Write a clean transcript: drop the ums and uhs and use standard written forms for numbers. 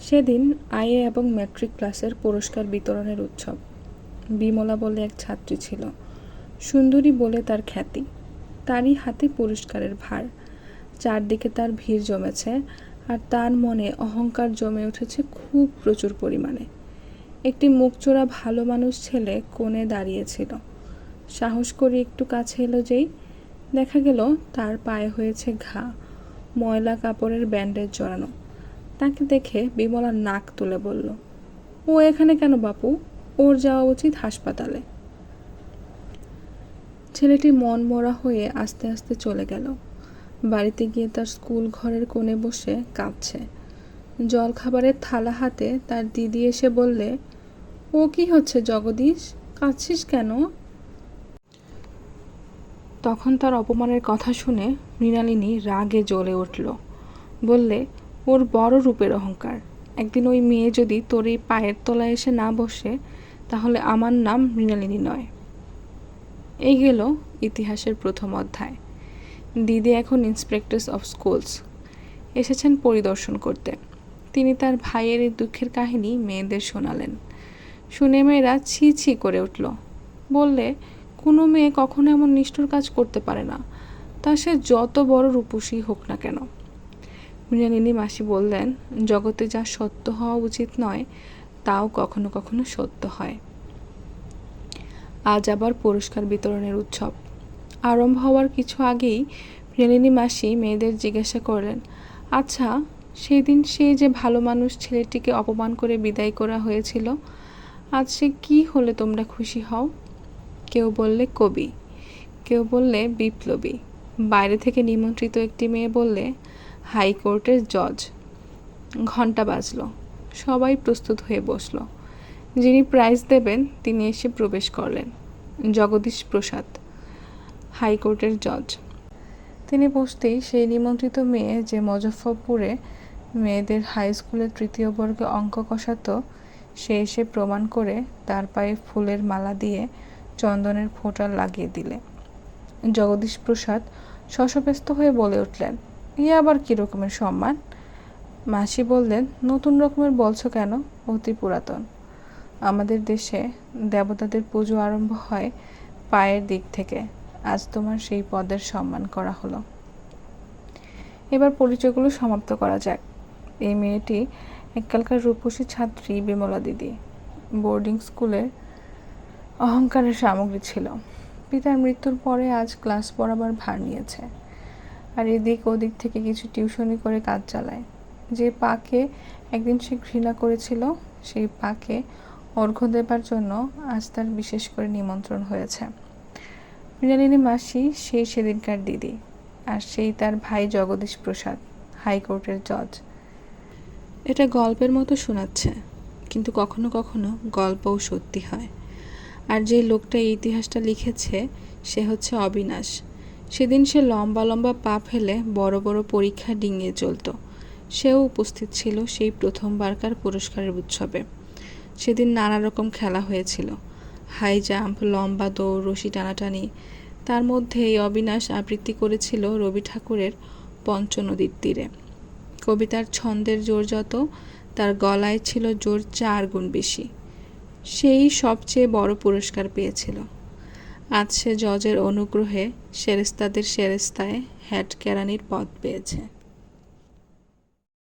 সেদিন আইএ এবং ম্যাট্রিক ক্লাসের পুরস্কার বিতরণের উৎসব। বিমলা বলে এক ছাত্রী ছিল, সুন্দরী বলে তার খ্যাতি। তারই হাতে পুরস্কারের ভার। চারদিকে তার ভিড় জমেছে, আর তার মনে অহংকার জমে উঠেছে খুব প্রচুর পরিমাণে। একটি মুখচোরা ভালো মানুষ ছেলে কোণে দাঁড়িয়েছিল। সাহস করে একটু কাছে এলো যেই, দেখা গেল তার পায়ে হয়েছে ঘা, ময়লা কাপড়ের ব্যান্ডেজ জড়ানো। তাকে দেখে বিমলা নাক তুলে বলল, ও এখানে কেন বাপু? ওর যাওয়া উচিত হাসপাতালে। ছেলেটি মন মরা হয়ে আস্তে আস্তে চলে গেল। বাড়িতে গিয়ে তার স্কুল ঘরের কোণে বসে কাঁদছে। জলখাবারের থালা হাতে তার দিদি এসে বললে, ও কি হচ্ছে জগদীশ, কাঁদছিস কেন? তখন তার অপমানের কথা শুনে মৃণালিনী রাগে জ্বলে উঠল। বললে, ওর বড় রূপের অহংকার। একদিন ওই মেয়ে যদি তোর এই পায়ের তলায় এসে না বসে, তাহলে আমার নাম মৃণালিনী নয়। এই গেল ইতিহাসের প্রথম অধ্যায়। দিদি এখন ইন্সপেক্টর অফ স্কুলস এসেছেন পরিদর্শন করতে। তিনি তার ভাইয়ের এই দুঃখের কাহিনী মেয়েদের শোনালেন। শুনে মেয়েরা ছি ছি করে উঠল। বললে, কোনো মেয়ে কখনো এমন নিষ্ঠুর কাজ করতে পারে না, তা সে যত বড় রূপসী হোক না কেন। মৃণালিনী মাসি বললেন, জগতে যা সত্য হওয়া উচিত নয়, তাও কখনো কখনো সত্য হয়। আজ আবার পুরস্কার বিতরণের উৎসব। আরম্ভ হওয়ার কিছু আগেই মৃণালিনী মাসি মেয়েদের জিজ্ঞাসা করলেন, আচ্ছা, সেই দিন সেই যে ভালো মানুষ ছেলেটিকে অপমান করে বিদায় করা হয়েছিল, আজ সে কি হলে তোমরা খুশি হও? কেউ বললে কবি, কেউ বললে বিপ্লবী। বাইরে থেকে নিমন্ত্রিত একটি মেয়ে বললে হাইকোর্টের জজ। ঘণ্টা বাজল, সবাই প্রস্তুত হয়ে বসল। যিনি প্রাইজ দেবেন তিনি এসে প্রবেশ করলেন। জগদীশ প্রসাদ, হাইকোর্টের জজ। তিনি বসতেই সেই নিমন্ত্রিত মেয়ে, যে মুজফ্ফরপুরে মেয়েদের হাই স্কুলের তৃতীয় বর্গে অঙ্ক কষাতো, সে এসে প্রমাণ করে তার পায়ে ফুলের মালা দিয়ে চন্দনের ফোঁটা লাগিয়ে দিলে। জগদীশ প্রসাদ শশব্যস্ত হয়ে বলে উঠলেন, এ আবার কী রকমের সম্মান? মাসি বললেন, নতুন রকমের বলছো কেন? অতি পুরাতন। আমাদের দেশে দেবতাদের পুজো আরম্ভ হয় পায়ের দিক থেকে। আজ তোমার সেই পদের সম্মান করা হলো। এবার পরিচয়গুলো সমাপ্ত করা যাক। এই মেয়েটি এককালকার রূপসী ছাত্রী বিমলা দিদি। বোর্ডিং স্কুলের অহংকারের সামগ্রী ছিল। পিতার মৃত্যুর পরে আজ ক্লাস পড়াবার ভার নিয়েছে, আর এদিক ওদিক থেকে কিছু টিউশনি করে কাজ চালায়। যে পাকে একদিন সে ঘৃণা করেছিল, সেই পাকে অর্ঘ্য দেবার জন্য আজ তার বিশেষ করে নিমন্ত্রণ হয়েছে। মৃণালিনী মাসি সেই সেদিনকার দিদি, আর সেই তার ভাই জগদীশ প্রসাদ, হাইকোর্টের জজ। এটা গল্পের মতো শোনাচ্ছে, কিন্তু কখনো কখনো গল্পও সত্যি হয়। আর যে লোকটা এই ইতিহাসটা লিখেছে, সে হচ্ছে অবিনাশ। সেদিন সে লম্বা লম্বা পা ফেলে বড় বড় পরীক্ষা ডিঙিয়ে চলত। সেও উপস্থিত ছিল সেই প্রথমবারকার পুরস্কারের উৎসবে। সেদিন নানা রকম খেলা হয়েছিল, হাই জাম্প, লম্বা দৌড়, রশি টানাটানি। তার মধ্যে এই অবিনাশ আবৃত্তি করেছিল রবি ঠাকুরের পঞ্চনদীর তীরে। কবিতার ছন্দের জোর যত, তার গলায় ছিল জোর 4 গুণ বেশি। সেই সবচেয়ে বড় পুরস্কার পেয়েছিল। আজ সে জজের অনুগ্রহে সেরেস্তাদের সেরেস্তায় হেড কেরানির পদ পেয়েছে।